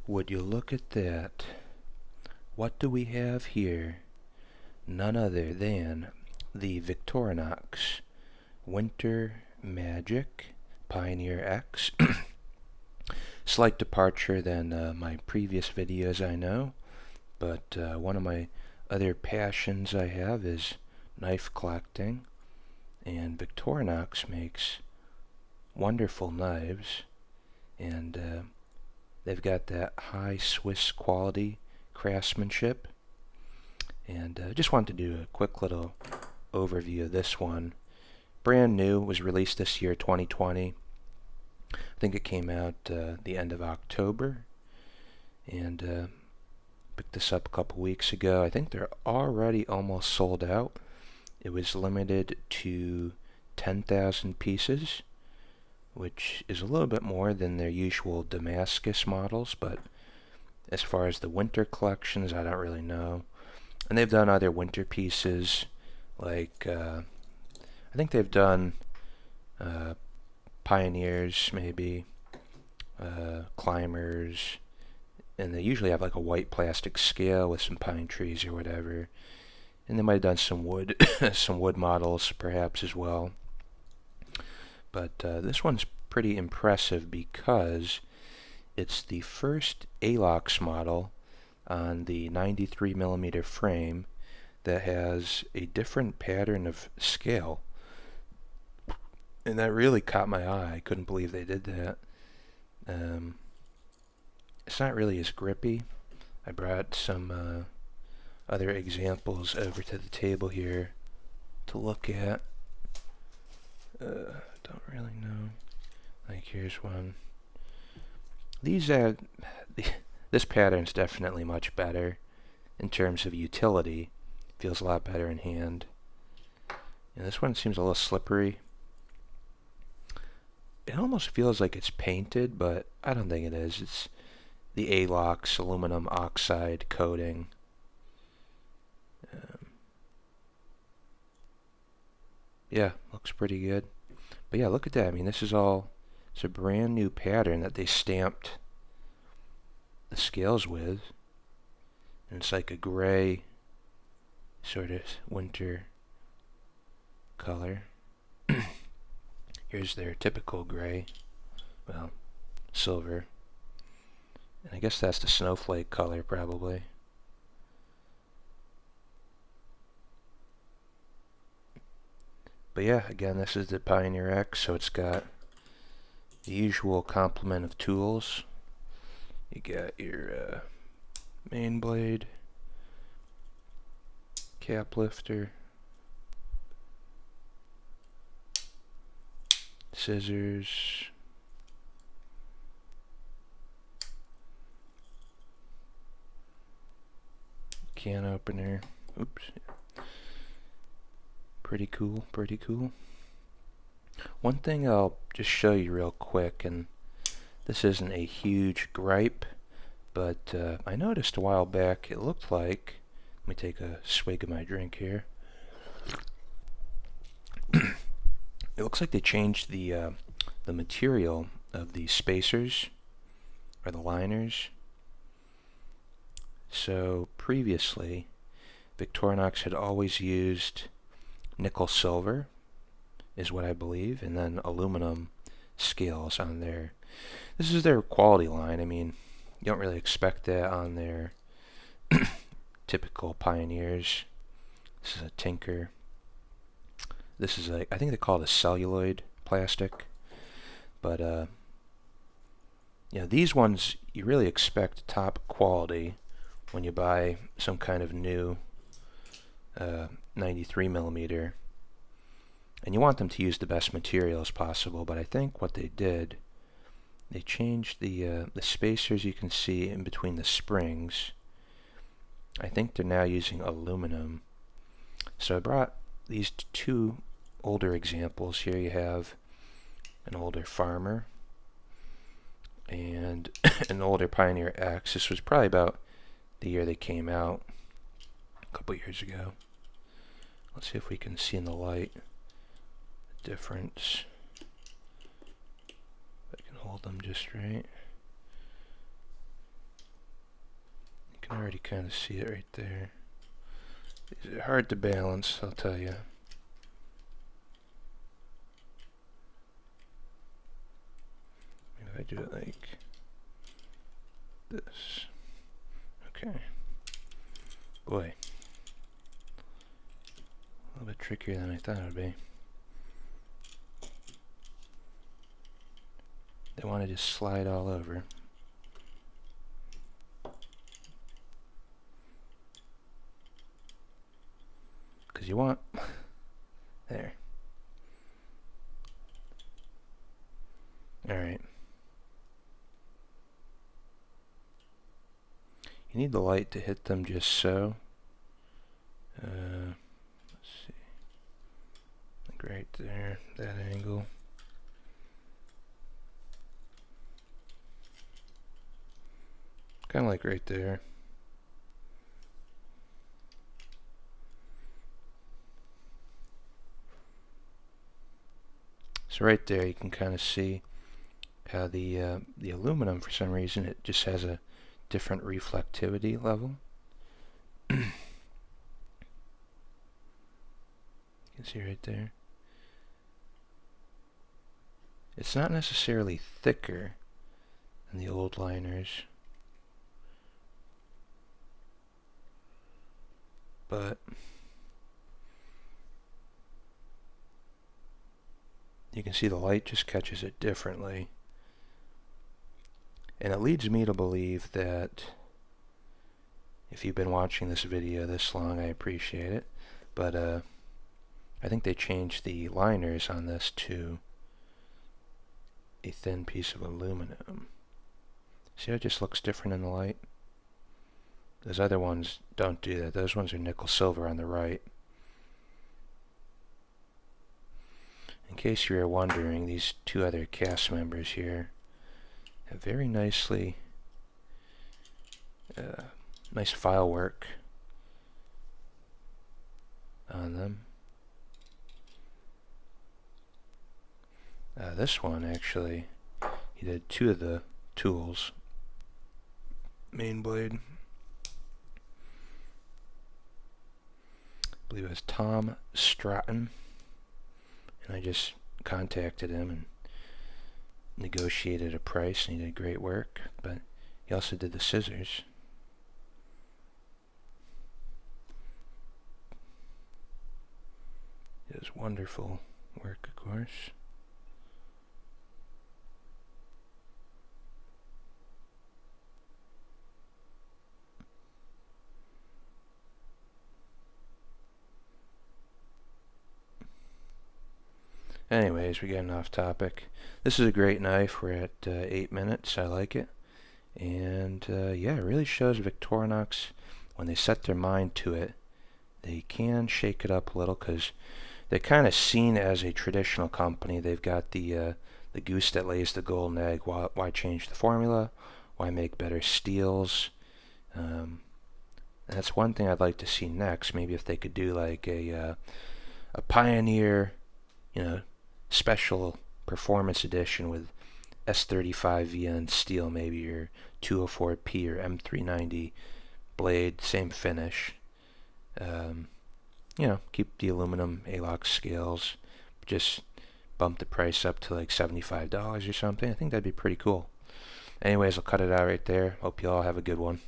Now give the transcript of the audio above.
Would you look at that? What do we have here? None other than the Victorinox Winter Magic Pioneer X. Slight departure than my previous videos, I know, but one of my other passions I have is knife collecting, and Victorinox makes wonderful knives, and they've got that high Swiss quality craftsmanship. And just wanted to do a quick little overview of this one. Brand new, was released this year, 2020. I think it came out the end of October, and picked this up a couple weeks ago. I think they're already almost sold out. It was limited to 10,000 pieces, which is a little bit more than their usual Damascus models, but as far as the winter collections, I don't really know. And they've done other winter pieces, like I think they've done Pioneers, maybe, Climbers, and they usually have like a white plastic scale with some pine trees or whatever. And they might have done some wood, some wood models perhaps as well. But this one's pretty impressive because it's the first Alox model on the 93mm frame that has a different pattern of scale. And that really caught my eye. I couldn't believe they did that. It's not really as grippy. I brought some other examples over to the table here to look at. Don't really know. Like, here's one. These this pattern's definitely much better in terms of utility. Feels a lot better in hand. And this one seems a little slippery. It almost feels like it's painted, but I don't think it is. It's the Alox aluminum oxide coating. Yeah, looks pretty good. But yeah, look at that. I mean, this is all, it's a brand new pattern that they stamped the scales with. And it's like a gray sort of winter color. Here's their typical gray. Well, silver. And I guess that's the snowflake color, probably. But yeah, again, this is the Pioneer X, so it's got the usual complement of tools. You got your main blade, cap lifter, scissors, can opener. Oops. Pretty cool, pretty cool. One thing I'll just show you real quick, and this isn't a huge gripe, but I noticed a while back it looked like, let me take a swig of my drink here. It looks like they changed the material of the spacers, or the liners. So previously, Victorinox had always used nickel silver, is what I believe, and then aluminum scales on there. This is their quality line. I mean, you don't really expect that on their typical Pioneers. This is a Tinker. This is I think they call it a celluloid plastic. But these ones you really expect top quality when you buy some kind of new 93mm, and you want them to use the best materials possible. But I think what they did, they changed the spacers you can see in between the springs. I think they're now using aluminum. So I brought these two older examples. Here you have an older Farmer and an older Pioneer X. This was probably about the year they came out, a couple years ago. Let's see if we can see in the light the difference. If I can hold them just right. can already kind of see it right there. It's hard to balance, I'll tell you. Maybe if I do it like this. Okay. Boy. A little bit trickier than I thought it would be. They want to just slide all over. Because you want... there. Alright. You need the light to hit them just so. Let's see. Like right there, that angle. Kind of like right there. So right there you can kind of see how the aluminum, for some reason, it just has a different reflectivity level. You can see right there. It's not necessarily thicker than the old liners, but you can see the light just catches it differently. And it leads me to believe that, if you've been watching this video this long, I appreciate it, but I think they changed the liners on this to a thin piece of aluminum. See how it just looks different in the light? Those other ones don't do that. Those ones are nickel silver on the right. In case you were wondering, these two other cast members here have very nicely nice file work on them. This one actually, he did two of the tools. Main blade. I believe it was Tom Stratton, and I just contacted him and negotiated a price, and he did great work. But he also did the scissors. It was wonderful work, of course. Anyways, we're getting off topic. This is a great knife. We're at 8 minutes. I like it. And yeah, it really shows Victorinox, when they set their mind to it, they can shake it up a little, because they're kind of seen as a traditional company. They've got the goose that lays the golden egg. Why change the formula? Why make better steels? That's one thing I'd like to see next. Maybe if they could do like a Pioneer, special performance edition with S35VN steel, maybe, or 204P or M390 blade, same finish. Keep the aluminum Alox scales, just bump the price up to like $75 or something. I think that'd be pretty cool. Anyways, I'll cut it out right there. Hope you all have a good one.